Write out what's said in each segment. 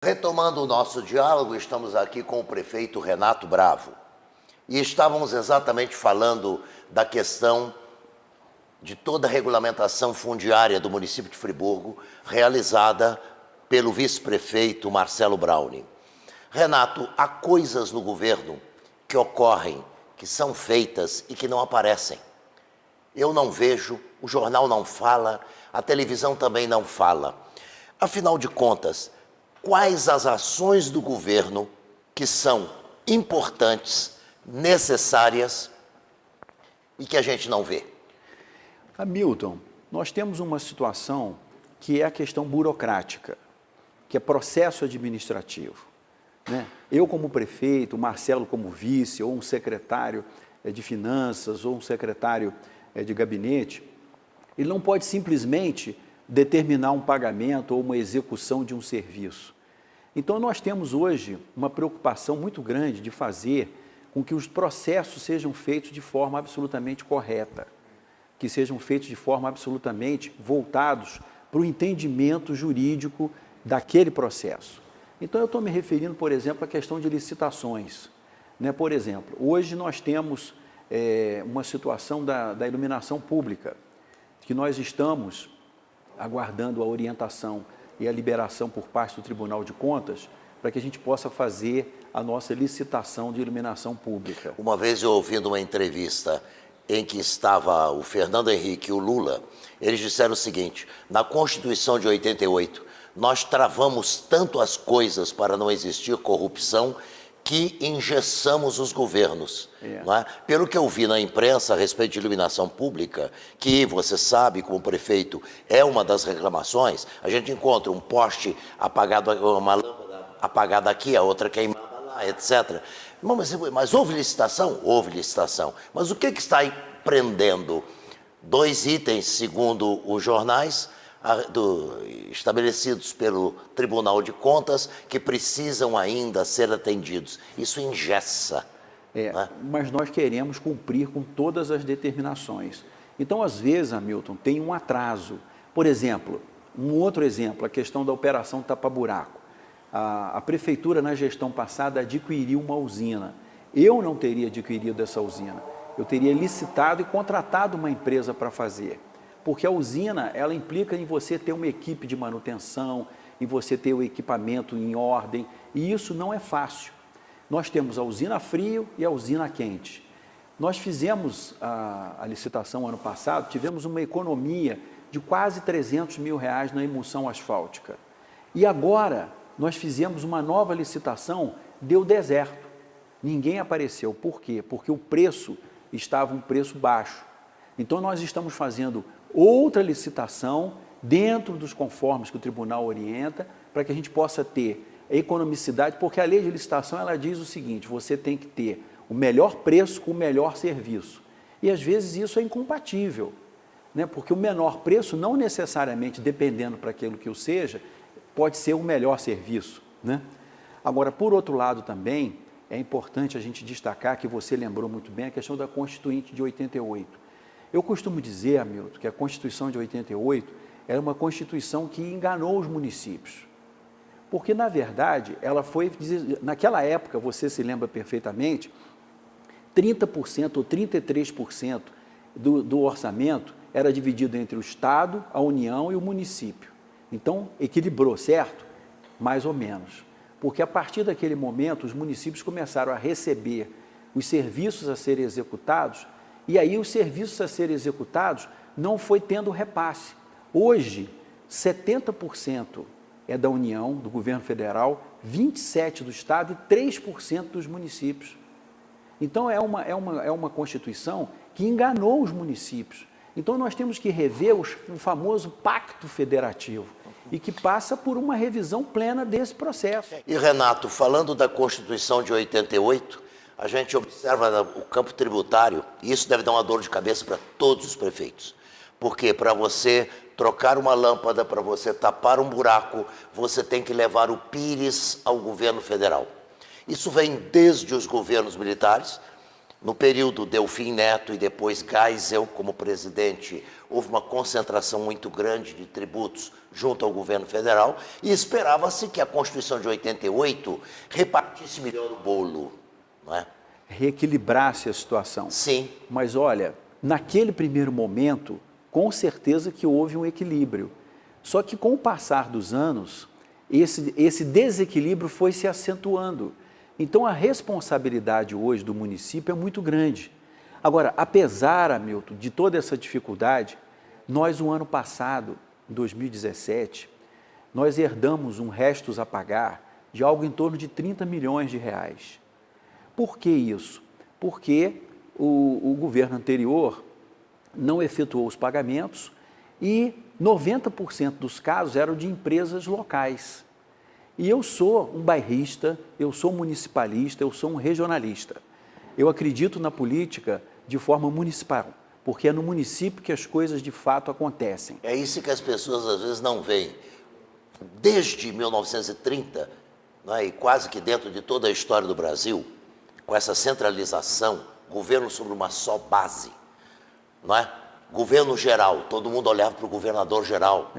Retomando o nosso diálogo, estamos aqui com o prefeito Renato Bravo. E estávamos exatamente falando da questão de toda a regulamentação fundiária do município de Friburgo, realizada pelo vice-prefeito Marcelo Browning. Renato, há coisas no governo que ocorrem, que são feitas e que não aparecem. Eu não vejo, o jornal não fala, a televisão também não fala. Afinal de contas, quais as ações do governo que são importantes, necessárias e que a gente não vê? Hamilton, nós temos uma situação que é a questão burocrática, que é processo administrativo, né? Eu como prefeito, o Marcelo como vice, ou um secretário de finanças, ou um secretário de gabinete, ele não pode simplesmente determinar um pagamento ou uma execução de um serviço. Então nós temos hoje uma preocupação muito grande de fazer com que os processos sejam feitos de forma absolutamente correta, que sejam feitos de forma absolutamente voltados para o entendimento jurídico daquele processo. Então eu estou me referindo, por exemplo, à questão de licitações, né? Por exemplo, hoje nós temos uma situação da iluminação pública, que nós estamos aguardando a orientação e a liberação por parte do Tribunal de Contas para que a gente possa fazer a nossa licitação de iluminação pública. Uma vez eu ouvindo uma entrevista em que estava o Fernando Henrique e o Lula, eles disseram o seguinte: na Constituição de 88, nós travamos tanto as coisas para não existir corrupção que engessamos os governos. Não é? Pelo que eu vi na imprensa a respeito de iluminação pública, que você sabe, como prefeito, é uma das reclamações, a gente encontra um poste apagado, uma lâmpada apagada aqui, a outra queimada lá, etc. Mas houve licitação? Houve licitação. Mas o que está aí prendendo? 2 itens, segundo os jornais, estabelecidos pelo Tribunal de Contas, que precisam ainda ser atendidos. Isso engessa. Né? Mas nós queremos cumprir com todas as determinações. Então, às vezes, Hamilton, tem um atraso. Por exemplo, um outro exemplo, a questão da operação tapa-buraco. A prefeitura, na gestão passada, adquiriu uma usina. Eu não teria adquirido essa usina. Eu teria licitado e contratado uma empresa para fazer. Porque a usina, ela implica em você ter uma equipe de manutenção, em você ter o equipamento em ordem, e isso não é fácil. Nós temos a usina frio e a usina quente. Nós fizemos a licitação ano passado, tivemos uma economia de quase R$300 mil na emulsão asfáltica. E agora, nós fizemos uma nova licitação, deu deserto. Ninguém apareceu. Por quê? Porque o preço estava um preço baixo. Então, nós estamos fazendo outra licitação dentro dos conformes que o tribunal orienta, para que a gente possa ter economicidade, porque a lei de licitação ela diz o seguinte: você tem que ter o melhor preço com o melhor serviço. E às vezes isso é incompatível, né? Porque o menor preço não necessariamente, dependendo para aquilo que o seja, pode ser o melhor serviço, né? Agora, por outro lado também, é importante a gente destacar, que você lembrou muito bem, a questão da Constituinte de 88. Eu costumo dizer, Hamilton, que a Constituição de 88 era uma Constituição que enganou os municípios. Porque, na verdade, ela foi, naquela época, você se lembra perfeitamente, 30% ou 33% do orçamento era dividido entre o Estado, a União e o município. Então, equilibrou, certo? Mais ou menos. Porque, a partir daquele momento, os municípios começaram a receber os serviços a serem executados. E aí os serviços a serem executados não foi tendo repasse. Hoje, 70% é da União, do governo federal, 27% do Estado e 3% dos municípios. Então é uma Constituição que enganou os municípios. Então nós temos que rever o famoso pacto federativo e que passa por uma revisão plena desse processo. E Renato, falando da Constituição de 88, a gente observa o campo tributário, e isso deve dar uma dor de cabeça para todos os prefeitos. Porque para você trocar uma lâmpada, para você tapar um buraco, você tem que levar o PIRES ao governo federal. Isso vem desde os governos militares, no período Delfim Neto e depois Geisel como presidente, houve uma concentração muito grande de tributos junto ao governo federal e esperava-se que a Constituição de 88 repartisse melhor o bolo, não é? Reequilibrasse a situação. Sim. Mas olha, naquele primeiro momento, com certeza que houve um equilíbrio. Só que com o passar dos anos, esse desequilíbrio foi se acentuando. Então a responsabilidade hoje do município é muito grande. Agora, apesar, Hamilton, de toda essa dificuldade, nós no ano passado, em 2017, nós herdamos um restos a pagar de algo em torno de 30 milhões de reais. Por que isso? Porque o governo anterior não efetuou os pagamentos e 90% dos casos eram de empresas locais. E eu sou um bairrista, eu sou um municipalista, eu sou um regionalista. Eu acredito na política de forma municipal, porque é no município que as coisas de fato acontecem. É isso que as pessoas às vezes não veem. Desde 1930, né, e quase que dentro de toda a história do Brasil, com essa centralização, governo sobre uma só base, não é? Governo geral, todo mundo olhava para o governador geral.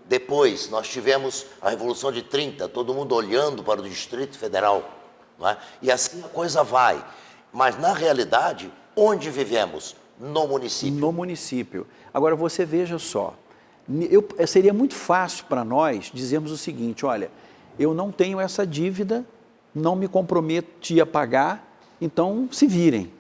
Depois, nós tivemos a Revolução de 30, todo mundo olhando para o Distrito Federal, não é? E assim a coisa vai. Mas, na realidade, onde vivemos? No município. No município. Agora, você veja só, seria muito fácil para nós dizermos o seguinte, olha, eu não tenho essa dívida, não me comprometi a pagar, então se virem.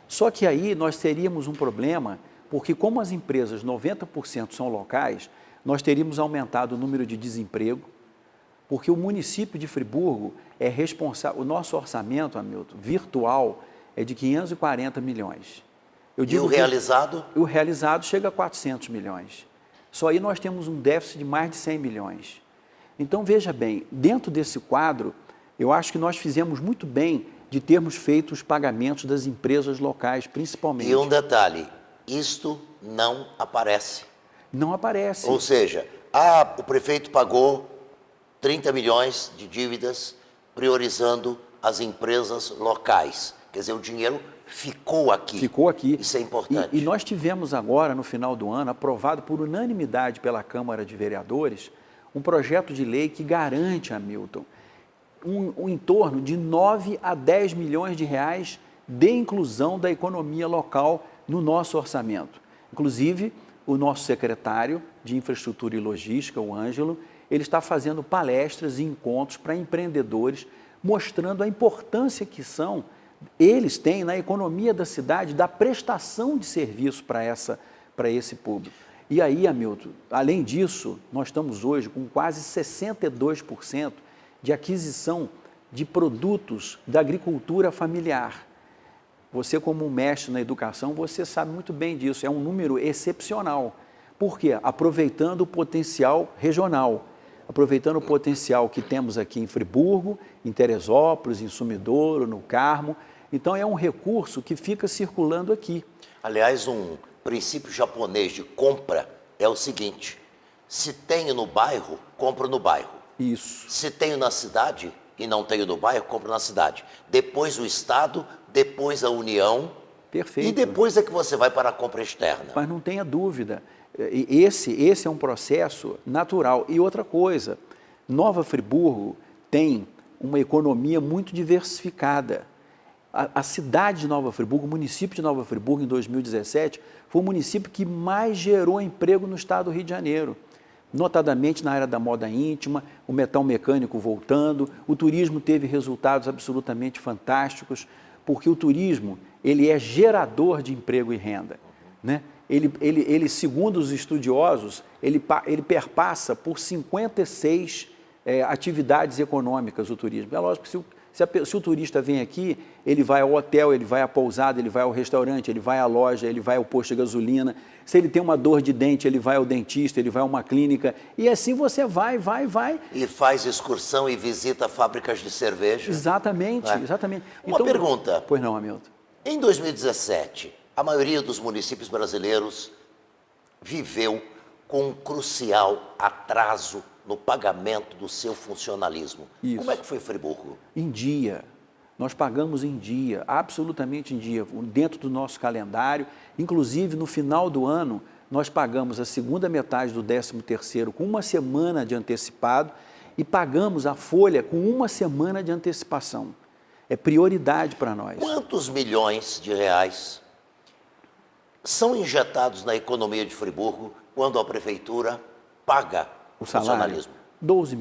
Só que aí nós teríamos um problema, porque como as empresas 90% são locais, nós teríamos aumentado o número de desemprego, porque o município de Friburgo é responsável, o nosso orçamento, Hamilton, virtual, é de 540 milhões. E o realizado? O realizado chega a 400 milhões. Só aí nós temos um déficit de mais de 100 milhões. Então, veja bem, dentro desse quadro, eu acho que nós fizemos muito bem de termos feito os pagamentos das empresas locais, principalmente. E um detalhe, isto não aparece. Não aparece. Ou seja, o prefeito pagou 30 milhões de dívidas priorizando as empresas locais. Quer dizer, o dinheiro ficou aqui. Ficou aqui. Isso é importante. E nós tivemos agora, no final do ano, aprovado por unanimidade pela Câmara de Vereadores, um projeto de lei que garante, Hamilton, em torno de 9 a 10 milhões de reais de inclusão da economia local no nosso orçamento. Inclusive, o nosso secretário de Infraestrutura e Logística, o Ângelo, ele está fazendo palestras e encontros para empreendedores, mostrando a importância que eles têm na economia da cidade, da prestação de serviço para esse público. E aí, Hamilton, além disso, nós estamos hoje com quase 62% de aquisição de produtos da agricultura familiar. Você, como um mestre na educação, você sabe muito bem disso, é um número excepcional. Por quê? Aproveitando o potencial regional, aproveitando o potencial que temos aqui em Friburgo, em Teresópolis, em Sumidouro, no Carmo. Então, é um recurso que fica circulando aqui. Aliás, um princípio japonês de compra é o seguinte: se tenho no bairro, compro no bairro. Isso. Se tenho na cidade e não tenho no bairro, compro na cidade. Depois o Estado, depois a União. Perfeito. E depois é que você vai para a compra externa. Mas não tenha dúvida, esse é um processo natural. E outra coisa, Nova Friburgo tem uma economia muito diversificada. A cidade de Nova Friburgo, o município de Nova Friburgo, em 2017, foi o município que mais gerou emprego no estado do Rio de Janeiro. Notadamente na área da moda íntima, o metal mecânico voltando, o turismo teve resultados absolutamente fantásticos, porque o turismo, ele é gerador de emprego e renda, né? Ele, segundo os estudiosos, ele perpassa por 56 atividades econômicas, o turismo. É lógico que se o turista vem aqui, ele vai ao hotel, ele vai à pousada, ele vai ao restaurante, ele vai à loja, ele vai ao posto de gasolina. Se ele tem uma dor de dente, ele vai ao dentista, ele vai a uma clínica. E assim você vai. E faz excursão e visita fábricas de cerveja. Exatamente, exatamente. Uma pergunta. Pois não, Hamilton. Em 2017, a maioria dos municípios brasileiros viveu com um crucial atraso no pagamento do seu funcionalismo. Isso. Como é que foi Friburgo? Em dia. Nós pagamos em dia, absolutamente em dia, dentro do nosso calendário. Inclusive, no final do ano, nós pagamos a segunda metade do 13º com uma semana de antecipado e pagamos a folha com uma semana de antecipação. É prioridade para nós. Quantos milhões de reais são injetados na economia de Friburgo quando a prefeitura paga O salário, funcionalismo? 12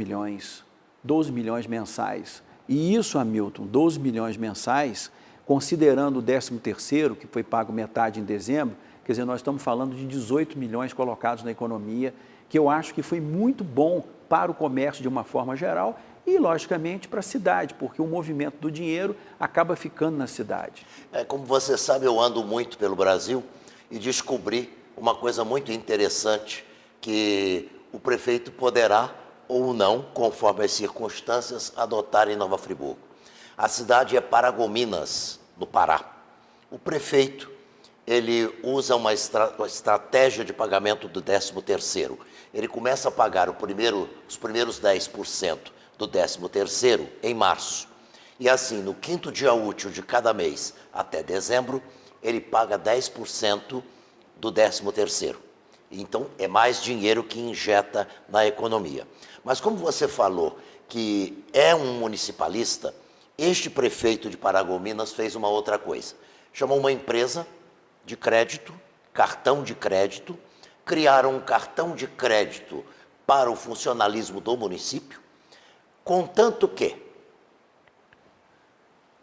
milhões mensais. E isso, Hamilton, 12 milhões mensais, considerando o 13º, que foi pago metade em dezembro, quer dizer, nós estamos falando de 18 milhões colocados na economia, que eu acho que foi muito bom para o comércio de uma forma geral e, logicamente, para a cidade, porque o movimento do dinheiro acaba ficando na cidade. Como você sabe, eu ando muito pelo Brasil e descobri uma coisa muito interessante, que o prefeito poderá ou não, conforme as circunstâncias, adotar em Nova Friburgo. A cidade é Paragominas, no Pará. O prefeito, ele usa uma estratégia de pagamento do 13º. Ele começa a pagar os primeiros 10% do 13º em março. E assim, no 5º dia útil de cada mês até dezembro, ele paga 10% do 13º. Então, é mais dinheiro que injeta na economia. Mas como você falou que é um municipalista, este prefeito de Paragominas fez uma outra coisa. Chamou uma empresa de crédito, cartão de crédito, criaram um cartão de crédito para o funcionalismo do município, contanto que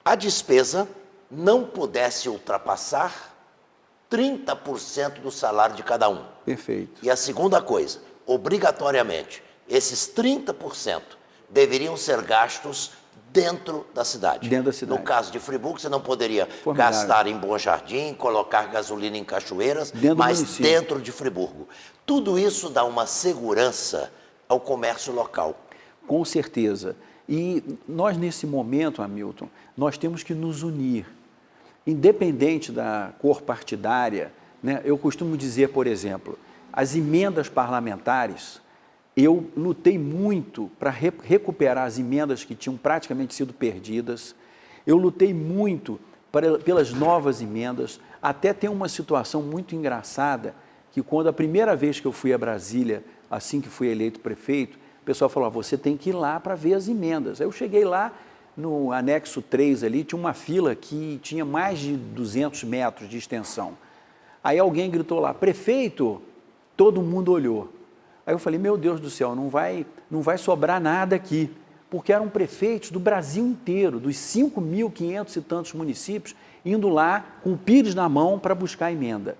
a despesa não pudesse ultrapassar 30% do salário de cada um. Perfeito. E a segunda coisa, obrigatoriamente, esses 30% deveriam ser gastos dentro da cidade. Dentro da cidade. No caso de Friburgo, você não poderia Formidável. gastar em Bom Jardim, colocar gasolina em Cachoeiras, Dentro do mas município. dentro de Friburgo. Tudo isso dá uma segurança ao comércio local. Com certeza. E nós, nesse momento, Hamilton, nós temos que nos unir. Independente da cor partidária, né? Eu costumo dizer, por exemplo, as emendas parlamentares, eu lutei muito para recuperar as emendas que tinham praticamente sido perdidas, eu lutei muito pelas novas emendas, até tem uma situação muito engraçada, que quando a primeira vez que eu fui a Brasília, assim que fui eleito prefeito, o pessoal falou, você tem que ir lá para ver as emendas. Aí eu cheguei lá, no anexo 3 ali, tinha uma fila que tinha mais de 200 metros de extensão. Aí alguém gritou lá, prefeito, todo mundo olhou. Aí eu falei, meu Deus do céu, não vai sobrar nada aqui, porque eram prefeitos do Brasil inteiro, dos 5.500 e tantos municípios, indo lá com o pires na mão para buscar emenda.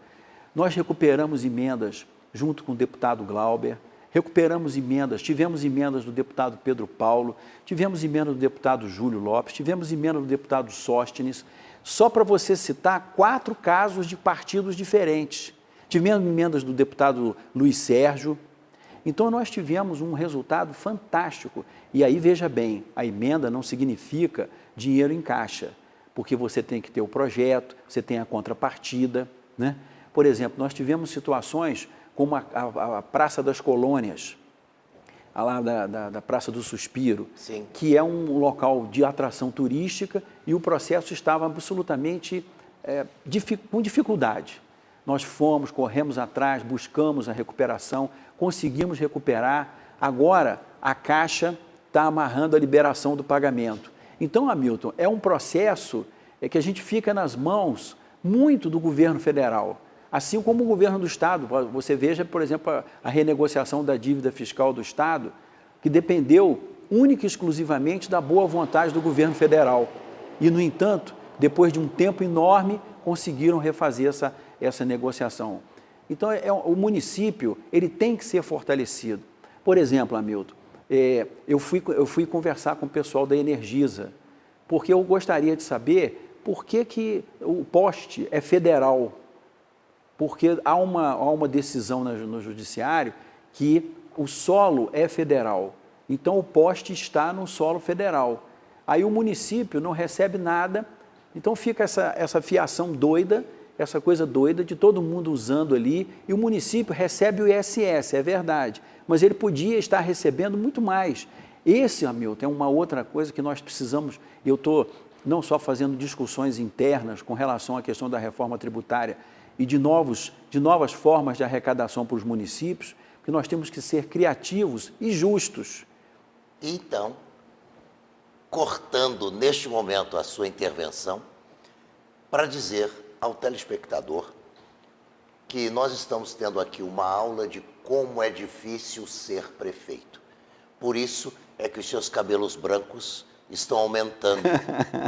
Nós recuperamos emendas junto com o deputado Glauber, recuperamos emendas, tivemos emendas do deputado Pedro Paulo, tivemos emenda do deputado Júlio Lopes, tivemos emenda do deputado Sóstenes, só para você citar 4 casos de partidos diferentes. Tivemos emendas do deputado Luiz Sérgio. Então, nós tivemos um resultado fantástico. E aí, veja bem, a emenda não significa dinheiro em caixa, porque você tem que ter o projeto, você tem a contrapartida, né? Por exemplo, nós tivemos situações como a Praça das Colônias, lá da Praça do Suspiro, Sim. que é um local de atração turística e o processo estava absolutamente com dificuldade. Nós fomos, corremos atrás, buscamos a recuperação, conseguimos recuperar. Agora, a Caixa está amarrando a liberação do pagamento. Então, Hamilton, é um processo que a gente fica nas mãos muito do governo federal, assim como o governo do Estado. Você veja, por exemplo, a renegociação da dívida fiscal do Estado, que dependeu única e exclusivamente da boa vontade do governo federal. E, no entanto, depois de um tempo enorme, conseguiram refazer essa negociação. Então, o município ele tem que ser fortalecido. Por exemplo, Hamilton, eu fui conversar com o pessoal da Energisa, porque eu gostaria de saber por que o poste é federal. Porque há uma decisão no judiciário que o solo é federal. Então, o poste está no solo federal. Aí o município não recebe nada, então fica essa fiação doida, essa coisa doida de todo mundo usando ali, e o município recebe o ISS, é verdade, mas ele podia estar recebendo muito mais. Esse, Hamilton, é uma outra coisa que nós precisamos. Eu estou não só fazendo discussões internas com relação à questão da reforma tributária, e de novas formas de arrecadação para os municípios, porque nós temos que ser criativos e justos. Então, cortando neste momento a sua intervenção, para dizer ao telespectador que nós estamos tendo aqui uma aula de como é difícil ser prefeito. Por isso é que os seus cabelos brancos estão aumentando,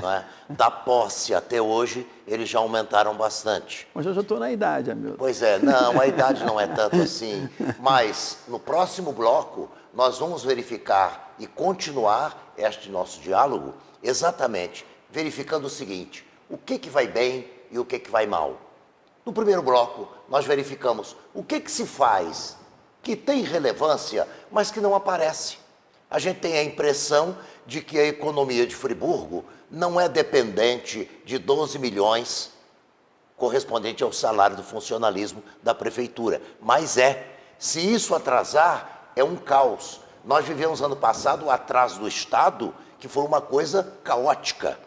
não é? Da posse até hoje, eles já aumentaram bastante. Mas eu já estou na idade, Hamilton. Pois é, não, a idade não é tanto assim. Mas, no próximo bloco, nós vamos verificar e continuar este nosso diálogo exatamente verificando o seguinte: o que vai bem e o que vai mal. No primeiro bloco, nós verificamos o que se faz que tem relevância, mas que não aparece. A gente tem a impressão de que a economia de Friburgo não é dependente de 12 milhões correspondente ao salário do funcionalismo da prefeitura. Mas se isso atrasar, é um caos. Nós vivemos ano passado o atraso do Estado, que foi uma coisa caótica.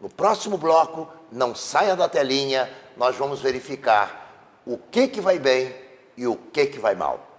No próximo bloco, não saia da telinha, nós vamos verificar o que vai bem e o que vai mal.